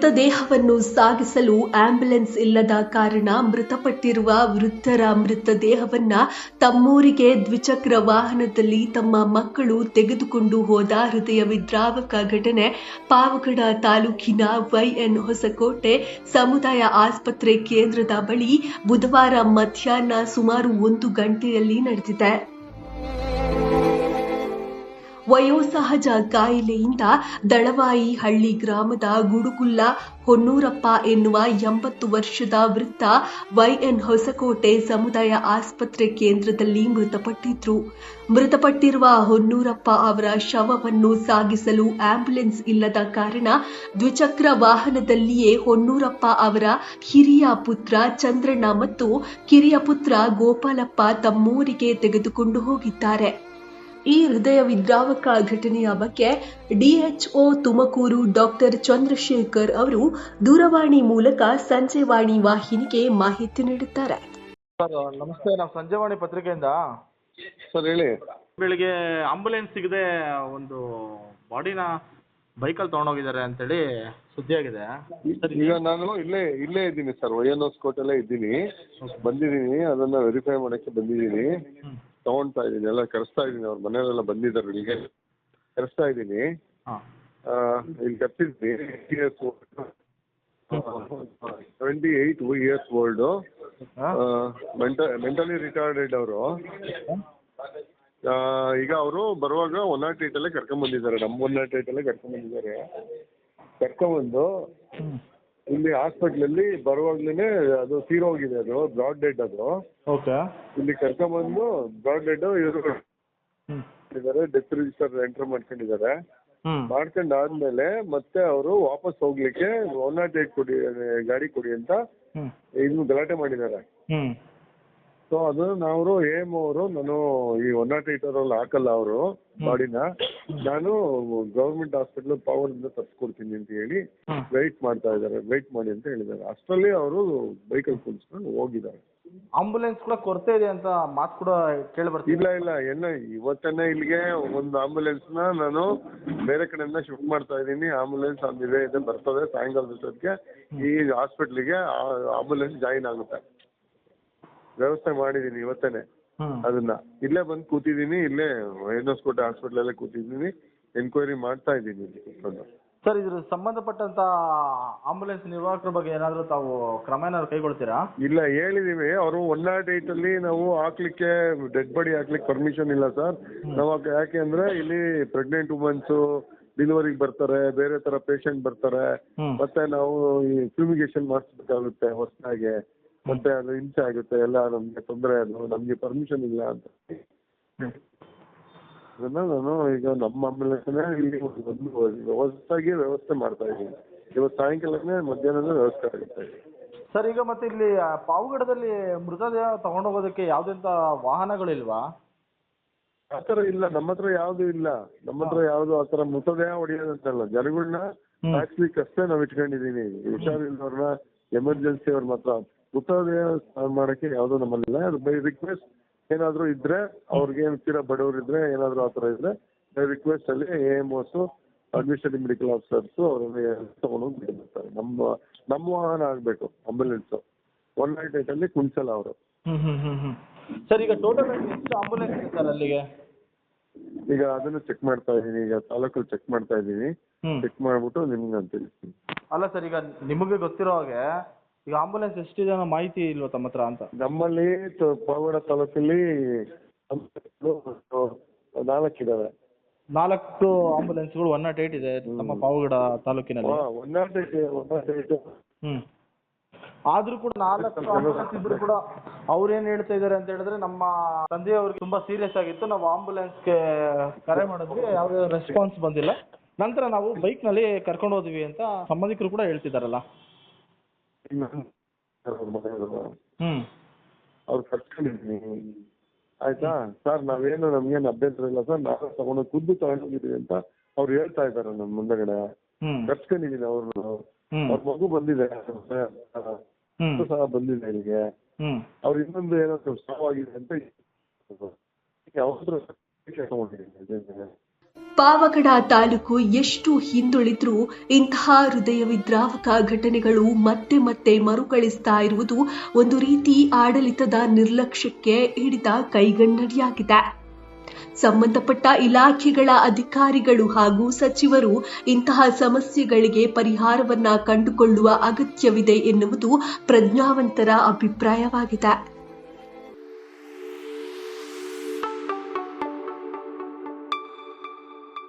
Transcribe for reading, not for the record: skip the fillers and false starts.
ಮೃತದೇಹವನ್ನು ಸಾಗಿಸಲು ಆಂಬ್ಯುಲೆನ್ಸ್ ಇಲ್ಲದ ಕಾರಣ ಮೃತಪಟ್ಟಿರುವ ವೃದ್ಧರ ಮೃತದೇಹವನ್ನ ತಮ್ಮೂರಿಗೆ ದ್ವಿಚಕ್ರ ವಾಹನದಲ್ಲಿ ತಮ್ಮ ಮಕ್ಕಳು ತೆಗೆದುಕೊಂಡು ಹೋದ ಹೃದಯ ವಿದ್ರಾವಕ ಘಟನೆ ಪಾವಗಡ ತಾಲೂಕಿನ ವೈಎನ್ ಹೊಸಕೋಟೆ ಸಮುದಾಯ ಆಸ್ಪತ್ರೆ ಕೇಂದ್ರದ ಬಳಿ ಬುಧವಾರ ಮಧ್ಯಾಹ್ನ ಸುಮಾರು 1 ಗಂಟೆಯಲ್ಲಿ ನಡೆದಿದೆ. ವಯೋಸಹಜ ಕಾಯಿಲೆಯಿಂದ ದಳವಾಯಿ ಹಳ್ಳಿ ಗ್ರಾಮದ ಗುಡುಗುಲ್ಲ ಹೊನ್ನೂರಪ್ಪ ಎನ್ನುವ 80 ವರ್ಷದ ವೃದ್ಧ ವೈಎನ್ ಹೊಸಕೋಟೆ ಸಮುದಾಯ ಆಸ್ಪತ್ರೆ ಕೇಂದ್ರದಲ್ಲಿ ಮೃತಪಟ್ಟಿದ್ರು. ಮೃತಪಟ್ಟಿರುವ ಹೊನ್ನೂರಪ್ಪ ಅವರ ಶವವನ್ನು ಸಾಗಿಸಲು ಆಂಬ್ಯುಲೆನ್ಸ್ ಇಲ್ಲದ ಕಾರಣ ದ್ವಿಚಕ್ರ ವಾಹನದಲ್ಲಿಯೇ ಹೊನ್ನೂರಪ್ಪ ಅವರ ಹಿರಿಯ ಪುತ್ರ ಚಂದ್ರಣ್ಣ ಮತ್ತು ಕಿರಿಯ ಪುತ್ರ ಗೋಪಾಲಪ್ಪ ತಮ್ಮೂರಿಗೆ ತೆಗೆದುಕೊಂಡು ಹೋಗಿದ್ದಾರೆ. ಈ ಹೃದಯ ವಿದ್ರಾವಕ ಘಟನೆಯ ಬಗ್ಗೆ ಡಿಎಚ್ಒ ತುಮಕೂರು ಡಾಕ್ಟರ್ ಚಂದ್ರಶೇಖರ್ ಅವರು ದೂರವಾಣಿ ಮೂಲಕ ಸಂಜೆವಾಣಿ ವಾಹಿನಿಗೆ ಮಾಹಿತಿ ನೀಡುತ್ತಾರೆ. ಸರ್ ನಮಸ್ತೆ, ನಾವು ಸಂಜೆವಾಣಿ ಪತ್ರಿಕೆಯಿಂದ. ಸರ್ ಹೇಳಿ. ಬೆಳಿಗ್ಗೆ ಆಂಬುಲೆನ್ಸ್ ಸಿಗದೆ ಒಂದು ಬಾಡಿನ ಬೈಕಲ್ಲಿ ತೊಗೊಂಡೋಗಿದ್ದಾರೆ ಅಂತೇಳಿ ಸುದ್ದಿ ಆಗಿದೆ. ಈಗ ನಾನು ಇಲ್ಲೇ ಇದ್ದೀನಿ ಸರ್, ವೈಎನ್ ಹೊಸಕೋಟೆಲ್ಲೇ ಇದ್ದೀನಿ. ಬಂದಿದ್ದೀನಿ, ಅದನ್ನ ವೆರಿಫೈ ಮಾಡಕ್ಕೆ ಬಂದಿದ್ದೀನಿ. ತಗೊಳ್ತಾ ಇದ್ದೀನಿ, ಎಲ್ಲ ಕರೆಸ್ತಾ ಇದ್ದೀನಿ. ಅವ್ರ ಮನೆಯವರೆಲ್ಲ ಬಂದಿದ್ದಾರೆ, ಇಲ್ಲಿಗೆ ಕರೆಸ್ತಾ ಇದ್ದೀನಿ. ಇಲ್ಲಿ ಕರ್ಸಿದ್ದೀನಿ. 78 years old, ಮೆಂಟಲಿ ರಿಟಾರ್ಡೆಡ್ ಅವರು. ಈಗ ಅವರು ಬರುವಾಗ 108 ಅಲ್ಲೇ ಕರ್ಕೊಂಡ್ಬಂದಿದ್ದಾರೆ, ನಮ್ಮ 108 ಅಲ್ಲೇ ಕರ್ಕೊಂಡ್ಬಂದಿದ್ದಾರೆ. ಕರ್ಕೊಂಡ್ಬಂದು ಇಲ್ಲಿ ಹಾಸ್ಪಿಟ್ಲಲ್ಲಿ ಬರುವಾಗ್ಲೇನೆ ಅದು ತೀರೋಗಿದೆ, ಅದು ಬ್ರಾಡ್ ಡೆಡ್. ಅದು ಇಲ್ಲಿ ಕರ್ಕೊಂಡ್ಬಂದು ಬ್ರಾಡ್ ಡೆಡ್ ಇವರು ಡೆತ್ ರಿಜಿಸ್ಟರ್ ಎಂಟರ್ ಮಾಡ್ಕೊಂಡಿದ್ದಾರೆ. ಮಾಡ್ಕೊಂಡಾದ್ಮೇಲೆ ಮತ್ತೆ ಅವರು ವಾಪಸ್ ಹೋಗ್ಲಿಕ್ಕೆ 108 ಕೊಡಿ, ಗಾಡಿ ಕೊಡಿ ಅಂತ ಇದನ್ನು ಗಲಾಟೆ ಮಾಡಿದ್ದಾರೆ. ಸೊ ಅದು ನಾವು ಏಮ್ ಅವರು, ನಾನು ಈ 108 ಅವರಲ್ಲಿ ಹಾಕಲ್ಲ ಅವರು ಬಾಡಿನ, ನಾನು ಗೌರ್ಮೆಂಟ್ ಹಾಸ್ಪಿಟಲ್ ಪವರ್ ಇಂದ ತರ್ಸ್ಕೊಡ್ತೀನಿ ಅಂತ ಹೇಳಿ ವೆಯ್ಟ್ ಮಾಡ್ತಾ ಇದ್ದಾರೆ. ವೆಯ್ಟ್ ಮಾಡಿ ಅಂತ ಹೇಳಿದ್ದಾರೆ. ಅಷ್ಟರಲ್ಲಿ ಅವರು ಬೈಕಲ್ಲಿ ಕುಳಿಸ್ಕೊಂಡು ಹೋಗಿದ್ದಾರೆ. ಆಂಬುಲೆನ್ಸ್ ಕೂಡ ಕೊರತೆ ಇದೆ ಅಂತ ಮಾತು ಕೂಡ ಕೇಳಿ ಬರ್ತೀನಿ. ಇಲ್ಲ ಇವತ್ತನ್ನೇ ಇಲ್ಲಿಗೆ ಒಂದು ಆಂಬುಲೆನ್ಸ್ ನ ನಾನು ಬೇರೆ ಕಡೆಯಿಂದ ಶಿಫ್ಟ್ ಮಾಡ್ತಾ ಇದ್ದೀನಿ. ಆಂಬುಲೆನ್ಸ್ ಇದೆ ಬರ್ತದೆ, ಸಾಯಂಕಾಲದೊತ್ತಿಗೆ ಈ ಹಾಸ್ಪಿಟ್ಲಿಗೆ ಆಂಬುಲೆನ್ಸ್ ಜಾಯಿನ್ ಆಗುತ್ತೆ. ವ್ಯವಸ್ಥೆ ಮಾಡಿದ್ದೀನಿ ಇವತ್ತೇನೆ. ಅದನ್ನ ಇಲ್ಲೇ ಬಂದು ಕೂತಿದ್ದೀನಿ, ಇಲ್ಲೇ ವೈಎನ್ ಹೊಸಕೋಟೆ ಹಾಸ್ಪಿಟಲ್ ಅಲ್ಲೇ ಕೂತಿದ್ದೀನಿ, ಎನ್ಕ್ವೈರಿ ಮಾಡ್ತಾ ಇದ್ದೀನಿ ಇಲ್ಲಿ. ಸರ್, ಇದ್ರ ಸಂಬಂಧಪಟ್ಟಂತ ಆಂಬುಲೆನ್ಸ್ ನಿರ್ವಾಹಕರ ಬಗ್ಗೆ ಏನಾದರೂ ತಾವು ಕ್ರಮ ಏನಾದ್ರು ಕೈಗೊಳ್ತೀರಾ? ಇಲ್ಲ, ಹೇಳಿದೀವಿ. ಅವರು 108 ಅಲ್ಲಿ ನಾವು ಹಾಕ್ಲಿಕ್ಕೆ, ಡೆಡ್ ಬಾಡಿ ಹಾಕ್ಲಿಕ್ಕೆ ಪರ್ಮಿಷನ್ ಇಲ್ಲ ಸರ್. ನಾವು ಯಾಕೆ ಅಂದ್ರೆ ಇಲ್ಲಿ ಪ್ರೆಗ್ನೆಂಟ್ ವುಮೆನ್ಸ್ ಡೆಲಿವರಿಗೆ ಬರ್ತಾರೆ, ಬೇರೆ ತರ ಪೇಷಂಟ್ ಬರ್ತಾರೆ, ಮತ್ತೆ ನಾವು ಈ ಫ್ಯೂಮಿಗೇಷನ್ ಮಾಡಿಸ್ಬೇಕಾಗುತ್ತೆ ಹೊಸದಾಗಿ, ಮತ್ತೆ ಅದು ಹಿಂಸೆ ಆಗುತ್ತೆ, ಎಲ್ಲ ನಮ್ಗೆ ತೊಂದರೆ, ಅದು ನಮ್ಗೆ ಪರ್ಮಿಷನ್ ಇಲ್ಲ ಅಂತ. ಅದನ್ನ ನಾನು ಈಗ ನಮ್ಮ ಆಂಬುಲೆನ್ಸ್ನೇ ಇಲ್ಲಿ ಒಂದು ಹೊಸದಾಗಿ ವ್ಯವಸ್ಥೆ ಮಾಡ್ತಾ ಇದ್ದೀನಿ. ಇವತ್ತು ಸಾಯಂಕಾಲನೇ ಮಧ್ಯಾಹ್ನದ ವ್ಯವಸ್ಥೆ ಆಗುತ್ತೆ. ಸರ್, ಈಗ ಮತ್ತೆ ಇಲ್ಲಿ ಪಾವಗಡದಲ್ಲಿ ಮೃತದೇಹ ತಗೊಂಡೋಗೋದಕ್ಕೆ ಯಾವುದೆಂತ ವಾಹನಗಳಿಲ್ವಾ? ಆ ಥರ ಇಲ್ಲ, ನಮ್ಮ ಹತ್ರ ಯಾವ್ದು ಇಲ್ಲ. ನಮ್ಮ ಹತ್ರ ಯಾವ್ದು ಆ ಥರ ಮೃತದೇಹ ಹೊಡೆಯೋದಂತಲ್ಲ, ಜನಗಳನ್ನ ಹಾಕ್ಲಿಕ್ಕೆ ಅಷ್ಟೇ ನಾವು ಇಟ್ಕೊಂಡಿದೀನಿ. ಹುಷಾರಿಲ್ಲವ್ರನ್ನ, ಎಮರ್ಜೆನ್ಸಿ ಅವ್ರ ಮಾತ್ರ. ಮೃತದೇಹ ಮಾಡಕ್ಕೆ ಯಾವ್ದು ನಮ್ಮಲ್ಲಿಲ್ಲ. ಅದು ಬೈ ರಿಕ್ವೆಸ್ಟ್ ಏನಾದ್ರು ಇದ್ರೆ, ಅವ್ರಿಗೆ ತೀರಾ ಬಡವರು ಇದ್ರೆ, ಏನಾದ್ರು ಆ ಥರ ಇದ್ರೆ ಬೈ ರಿಕ್ವೆಸ್ಟ್ ಅಲ್ಲಿ AMOs, ಅಡ್ಮಿನಿಸ್ಟ್ರೇಟಿವ್ ಮೆಡಿಕಲ್ ಆಫೀಸರ್ಸ್ ಅವ್ರನ್ನ ತಗೊಂಡೋಗಿ ಬಿಡ್ತಾರೆ. ನಮ್ಮ ವಾಹನ ಆಗ್ಬೇಕು ಆಂಬುಲೆನ್ಸ್. 108 ಅಲ್ಲಿ ಕುಣಿಸಲ್ಲ ಅವರು. ಸರ್, ಈಗ ಟೋಟಲ್ ಎಷ್ಟು ಆಂಬುಲೆನ್ಸ್ ಇದೆ ಸರ್ ಅಲ್ಲಿಗೆ? ಈಗ ಅದನ್ನು ಚೆಕ್ ಮಾಡ್ತಾ ಇದ್ದೀನಿ, ಈಗ ತಾಲೂಕಲ್ಲಿ ಚೆಕ್ ಮಾಡ್ತಾ ಇದ್ದೀನಿ. ಚೆಕ್ ಮಾಡ್ಬಿಟ್ಟು ನಿಮ್ಗೆ ನಾನು ತಿಳಿಸ್ತೀನಿ. ಅಲ್ಲ ಸರ್, ಈಗ ನಿಮಗೆ ಗೊತ್ತಿರೋ ಹಾಗೆ ಈಗ ಆಂಬುಲೆನ್ಸ್ ಎಷ್ಟಿದೆ ಅನ್ನೋ ಮಾಹಿತಿ ಇಲ್ವಾ ತಮ್ಮ ಹತ್ರ ಅಂತ? ನಮ್ಮಲ್ಲಿ ಪಾವಗಡ ತಾಲೂಕಲ್ಲಿ 4 ಇದಾವೆ. 4 ಆಂಬುಲೆನ್ಸ್ಗಳು 108 ಇದೆ ನಮ್ಮ ಪಾವಗಡ ತಾಲೂಕಿನಲ್ಲಿ. 108. ಆದ್ರೂ ಕೂಡ 4 ಆಂಬುಲೆನ್ಸ್ ಇದ್ರು ಕೂಡ ಅವ್ರೇನ್ ಹೇಳ್ತಾ ಇದಾರೆ ಅಂತ ಹೇಳಿದ್ರೆ, ನಮ್ಮ ತಂದೆಯವ್ರಿಗೆ ತುಂಬಾ ಸೀರಿಯಸ್ ಆಗಿತ್ತು, ನಾವು ಆಂಬುಲೆನ್ಸ್ಗೆ ಕರೆ ಮಾಡಿದ್ವಿ, ಯಾವುದೇ ರೆಸ್ಪಾನ್ಸ್ ಬಂದಿಲ್ಲ, ನಂತರ ನಾವು ಬೈಕ್ ನಲ್ಲಿ ಕರ್ಕೊಂಡು ಹೋದ್ವಿ ಅಂತ ಸಂಬಂಧಿಕರು ಕೂಡ ಹೇಳ್ತಿದಾರಲ್ಲ. ಅವ್ರು ಕರ್ಕೊಂಡಿದ್ದೀನಿ, ಆಯ್ತಾ ಸರ್. ನಾವೇನು ನಮ್ಗೇನು ಅಭ್ಯಂತರ ಇಲ್ಲ ಸರ್, ನಾವು ಖುದ್ದು ತಗೊಂಡೋಗಿದ್ದೀವಿ ಅಂತ ಅವ್ರು ಹೇಳ್ತಾ ಇದಾರೆ ನಮ್ಮ ಮುಂದಗಡೆ. ಕರ್ಸ್ಕೊಂಡಿದ್ದೀನಿ ಅವ್ರನ್ನ. ಅವ್ರ ಮಗು ಬಂದಿದೆ ಸಹ ಬಂದಿದೆ ಇಲ್ಲಿಗೆ. ಅವ್ರು ಇನ್ನೊಂದು ಏನಾದ್ರು ಸಾವಾಗಿದೆ ಅಂತ ಯಾವ್ದಾದ್ರು ಪಾವಗಡ ತಾಲೂಕು ಎಷ್ಟು ಹಿಂದುಳಿದ್ರೂ ಇಂತಹ ಹೃದಯ ವಿದ್ರಾವಕ ಘಟನೆಗಳು ಮತ್ತೆ ಮತ್ತೆ ಮರುಕಳಿಸ್ತಾ ಇರುವುದು ಒಂದು ರೀತಿ ಆಡಳಿತದ ನಿರ್ಲಕ್ಷ್ಯಕ್ಕೆ ಹಿಡಿದ ಕೈಗನ್ನಡಿಯಾಗಿದೆ. ಸಂಬಂಧಪಟ್ಟ ಇಲಾಖೆಗಳ ಅಧಿಕಾರಿಗಳು ಹಾಗೂ ಸಚಿವರು ಇಂತಹ ಸಮಸ್ಯೆಗಳಿಗೆ ಪರಿಹಾರವನ್ನ ಕಂಡುಕೊಳ್ಳುವ ಅಗತ್ಯವಿದೆ ಎನ್ನುವುದು ಪ್ರಜ್ಞಾವಂತರ ಅಭಿಪ್ರಾಯವಾಗಿದೆ.